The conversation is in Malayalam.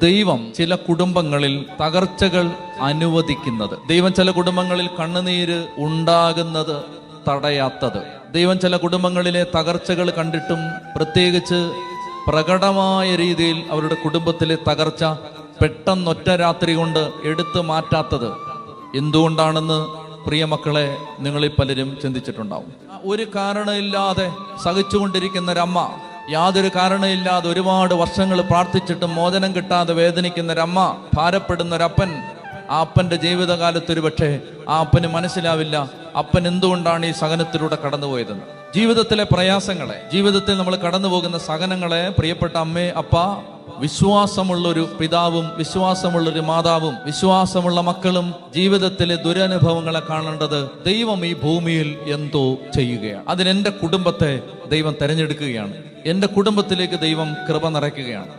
ദൈവം ചില കുടുംബങ്ങളിൽ തകർച്ചകൾ അനുവദിക്കുന്നത്, ദൈവം ചില കുടുംബങ്ങളിൽ കണ്ണുനീര് ഉണ്ടാകുന്നത് തടയാത്തത്, ദൈവം ചില കുടുംബങ്ങളിലെ തകർച്ചകൾ കണ്ടിട്ടും പ്രത്യേകിച്ച് പ്രകടമായ രീതിയിൽ അവരുടെ കുടുംബത്തിലെ തകർച്ച പെട്ടെന്നൊറ്റ രാത്രി കൊണ്ട് എടുത്തു മാറ്റാത്തത് എന്തുകൊണ്ടാണെന്ന് പ്രിയമക്കളെ നിങ്ങളിൽ പലരും ചിന്തിച്ചിട്ടുണ്ടാവും. ഒരു കാരണമില്ലാതെ സഹിച്ചുകൊണ്ടിരിക്കുന്ന ഒരമ്മ, യാതൊരു കാരണമില്ലാതെ ഒരുപാട് വർഷങ്ങൾ പ്രാർത്ഥിച്ചിട്ടും മോചനം കിട്ടാതെ വേദനിക്കുന്ന ഒരമ്മ, ഭാരപ്പെടുന്ന ഒരപ്പൻ, ആ അപ്പന്റെ ജീവിതകാലത്ത് ഒരു പക്ഷേ ആ അപ്പന് മനസ്സിലാവില്ല അപ്പൻ എന്തുകൊണ്ടാണ് ഈ സഹനത്തിലൂടെ കടന്നുപോയതെന്ന്. ജീവിതത്തിലെ പ്രയാസങ്ങളെ, ജീവിതത്തിൽ നമ്മൾ കടന്നു പോകുന്ന സഹനങ്ങളെ പ്രിയപ്പെട്ട അമ്മേ, അപ്പ, വിശ്വാസമുള്ളൊരു പിതാവും വിശ്വാസമുള്ളൊരു മാതാവും വിശ്വാസമുള്ള മക്കളും ജീവിതത്തിലെ ദുരനുഭവങ്ങളെ കാണേണ്ടത് ദൈവം ഈ ഭൂമിയിൽ എന്തോ ചെയ്യുകയാണ്. അതിനെന്റെ കുടുംബത്തെ ദൈവം തെരഞ്ഞെടുക്കുകയാണ്. എൻ്റെ കുടുംബത്തിലേക്ക് ദൈവം കൃപ നിറയ്ക്കുകയാണ്.